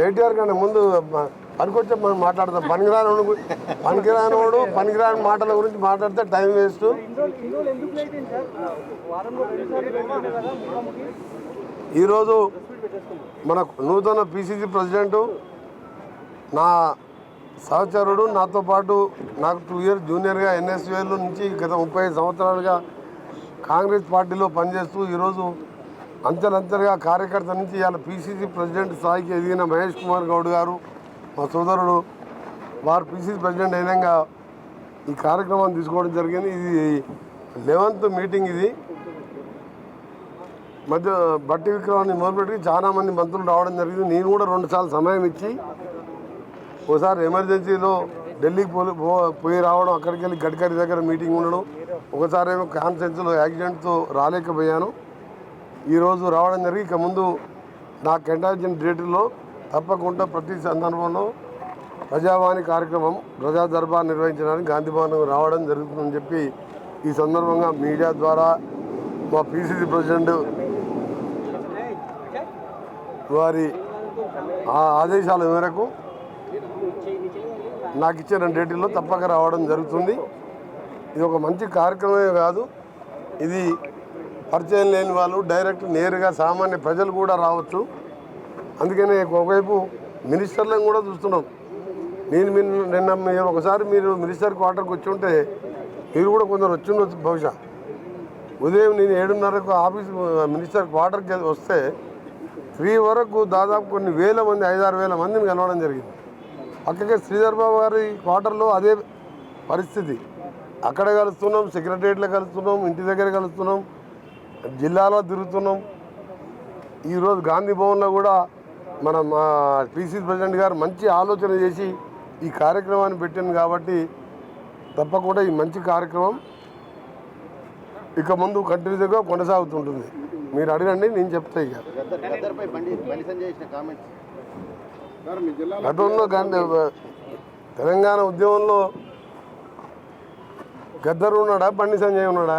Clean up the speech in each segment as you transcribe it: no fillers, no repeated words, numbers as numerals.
కేటీఆర్ కంటే ముందు పనికొచ్చే మనం మాట్లాడతాం. పనికిరాని మాటల గురించి మాట్లాడితే టైం వేస్ట్. ఈరోజు మన నూతన పిసిసి ప్రెసిడెంటు నా సహచరుడు, నాతో పాటు నాకు 2 ఇయర్స్ జూనియర్గా ఎన్ఎస్యూఎల్ నుంచి గత 35 సంవత్సరాలుగా కాంగ్రెస్ పార్టీలో పనిచేస్తూ ఈరోజు అంచెలంచెలుగా కార్యకర్త నుంచి ఇవాళ పిసిసి ప్రెసిడెంట్ స్థాయికి ఎదిగిన మహేష్ కుమార్ గౌడ్ గారు మా సోదరుడు, వారు పిసిసి ప్రెసిడెంట్ అయినాక ఈ కార్యక్రమాన్ని తీసుకోవడం జరిగింది. ఇది 11th మీటింగ్. ఇది మధ్య బట్టి విక్రమాన్ని మొదలుపెట్టి చాలామంది మంత్రులు రావడం జరిగింది. నేను కూడా 2 సార్లు సమయం ఇచ్చి, ఒకసారి ఎమర్జెన్సీలో ఢిల్లీకి పోయి రావడం, అక్కడికి వెళ్ళి గడ్కరీ దగ్గర మీటింగ్ ఉండడం, ఒకసారి ఏమో కాన్ఫరెన్స్లో యాక్సిడెంట్తో రాలేకపోయాను. ఈరోజు రావడం జరిగి ఇక ముందు నాకు కేటాయించిన డేట్లో తప్పకుండా ప్రతి సందర్భంలో ప్రజావాణి కార్యక్రమం, ప్రజా దర్బార్ నిర్వహించడానికి గాంధీ భవన్ రావడం జరుగుతుందని చెప్పి ఈ సందర్భంగా మీడియా ద్వారా మా పిసిసి ప్రెసిడెంట్ వారి ఆదేశాల మేరకు నాకు ఇచ్చిన డేట్లో తప్పక రావడం జరుగుతుంది. ఇది ఒక మంచి కార్యక్రమమే కాదు, ఇది పరిచయం లేని వాళ్ళు డైరెక్ట్ నేరుగా సామాన్య ప్రజలు కూడా రావచ్చు. అందుకనే ఒకవైపు మినిస్టర్లను కూడా చూస్తున్నాం. నిన్న ఒకసారి మీరు మినిస్టర్ క్వార్టర్కి వచ్చి ఉంటే మీరు కూడా కొందరు వచ్చి ఉండొచ్చు. బహుశా ఉదయం నేను 7:30కు ఆఫీస్ మినిస్టర్ క్వార్టర్కి వస్తే 3 వరకు దాదాపు కొన్ని వేల మంది, 5-6 వేల మందిని కలవడం జరిగింది. పక్కకే శ్రీధర్ బాబు గారి క్వార్టర్లో అదే పరిస్థితి. అక్కడ కలుస్తున్నాం, సెక్రటరియట్లో కలుస్తున్నాం, ఇంటి దగ్గర కలుస్తున్నాం, జిల్లాలో తిరుగుతున్నాం. ఈరోజు గాంధీ భవన్లో కూడా మన పిసిసి ప్రెసిడెంట్ గారు మంచి ఆలోచన చేసి ఈ కార్యక్రమాన్ని పెట్టింది కాబట్టి తప్పకుండా ఈ మంచి కార్యక్రమం ఇక ముందు కంటిన్యూగా కొనసాగుతుంటుంది. మీరు అడగండి, నేను చెప్తా. ఇక గతంలో తెలంగాణ ఉద్యమంలో గద్దరు ఉన్నాడా, బండి సంజయ్ ఉన్నాడా?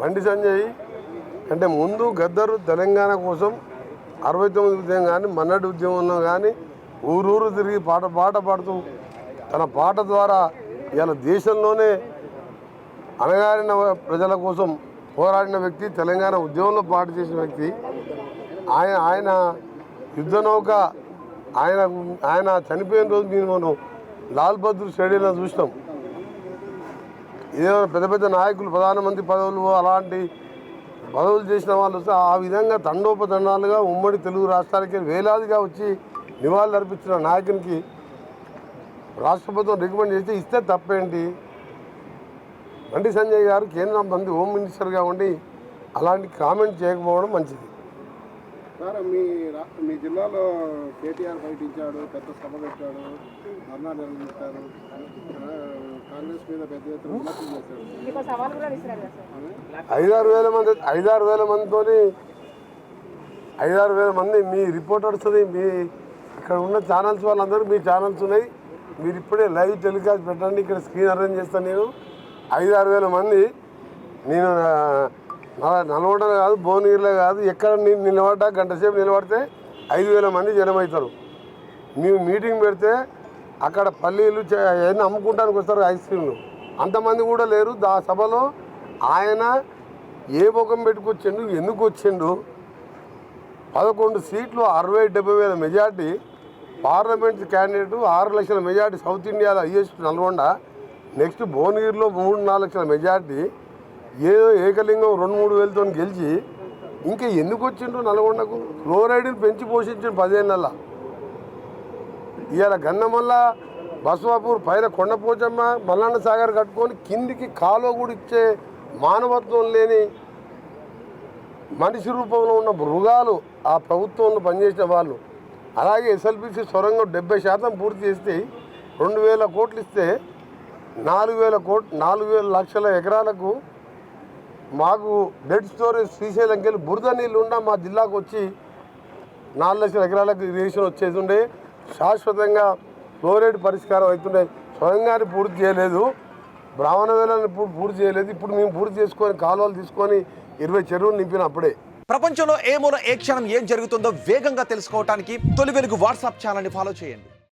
బండి సంజయ్ అంటే ముందు గద్దరు తెలంగాణ కోసం 69 ఉద్యమం కానీ, మన్నటి ఉద్యమంలో కానీ ఊరూరు తిరిగి పాట పాడుతూ తన పాట ద్వారా ఇవాళ దేశంలోనే అణగారిన ప్రజల కోసం పోరాడిన వ్యక్తి, తెలంగాణ ఉద్యమంలో పాట చేసిన వ్యక్తి. ఆయన యుద్ధ నౌక ఆయన చనిపోయిన రోజు మనం లాల్ బహదూర్ స్టేడియంలో చూసినాం. ఏదైనా పెద్ద పెద్ద నాయకులు, ప్రధానమంత్రి పదవులు, అలాంటి పదవులు చేసిన వాళ్ళు వస్తే ఆ విధంగా తండోపతండాలుగా ఉమ్మడి తెలుగు రాష్ట్రాలకి వేలాదిగా వచ్చి నివాళులు అర్పించిన నాయకునికి రాష్ట్ర ప్రభుత్వం రికమెండ్ చేస్తే ఇస్తే తప్పేంటి? బండి సంజయ్ గారు కేంద్ర మంత్రి, హోమ్ మినిస్టర్గా ఉండి అలాంటి కామెంట్ చేయకపోవడం మంచిది. సార్, మీ జిల్లాలో కేటీఆర్ పర్యటించాడు, పెద్ద సభ పెట్టాడు, ధర్నా నిర్వహించారు, కాంగ్రెస్ మీద పెద్ద ఎత్తున విమర్శలు చేశాడు. 5-6 వేల మందితో 5-6 వేల మంది మీ రిపోర్టర్స్, మీ ఇక్కడ ఉన్న ఛానల్స్ వాళ్ళందరూ మీ ఛానల్స్ ఉన్నాయి, మీరు ఇప్పుడే లైవ్ టెలికాస్ట్ పెట్టండి, ఇక్కడ స్క్రీన్ అరేంజ్ చేస్తాను. నేను 5-6 వేల మంది, నేను నల్గొండలో కాదు, భువనగిరిలో కాదు, ఎక్కడ నేను నిలబడ్డా గంట సేపు నిలబడితే 5,000 మంది జనం అవుతారు. మేము మీటింగ్ పెడితే అక్కడ పల్లీలు ఏదైనా అమ్ముకుంటానికి వస్తారు, ఐస్ క్రీమ్లు, అంతమంది కూడా లేరు. ఆ సభలో ఆయన ఏ ముఖం పెట్టుకొచ్చిండు, ఎందుకు వచ్చిండు? 11 సీట్లు, 60-70 వేల మెజార్టీ, పార్లమెంట్ క్యాండిడేటు, 6 లక్షల మెజార్టీ, సౌత్ ఇండియాలో హైయెస్ట్ నల్గొండ, నెక్స్ట్ భువనగిరిలో 3-4 లక్షల మెజార్టీ, ఏదో ఏకలింగం 2-3 వేలతో గెలిచి ఇంకా ఎందుకు వచ్చిండ్రు నల్గొండకు? ఫ్లోరైడ్ని పెంచి పోషించిన 10 ఏళ్ళ. ఇవాళ గన్నమల్ల, బస్వాపూర్ పైన కొండపోచమ్మ, మల్లన్న సాగర్ కట్టుకొని కిందికి కాలువ కూడా ఇచ్చే మానవత్వం లేని మనిషి రూపంలో ఉన్న మృగాలు ఆ ప్రభుత్వంలో పనిచేసిన వాళ్ళు. అలాగే ఎస్ఎల్బిసి సొరంగం 70% పూర్తి చేస్తే 2,000 కోట్లు ఇస్తే 4,000 లక్షల ఎకరాలకు మాకు డెడ్ స్టోరేజ్ శ్రీశైలంకి వెళ్ళి బురద నీళ్ళు ఉన్న మా జిల్లాకు వచ్చి 4 లక్షల ఎకరాలకు ఇరిగేషన్ వచ్చేది ఉండే. శాశ్వతంగా ఫ్లోరైడ్ పరిష్కారం అవుతుండే. స్వయంగానే పూర్తి చేయలేదు, బ్రాహ్మణ వేళని పూర్తి చేయలేదు. ఇప్పుడు మేము పూర్తి చేసుకొని కాలువలు తీసుకొని 20 చెరువులు నింపిన అప్పుడే. ప్రపంచంలో ఏ మూల ఏ క్షణం ఏం జరుగుతుందో వేగంగా తెలుసుకోవడానికి తొలి వెలుగు వాట్సాప్ ఛానల్ని ఫాలో చేయండి.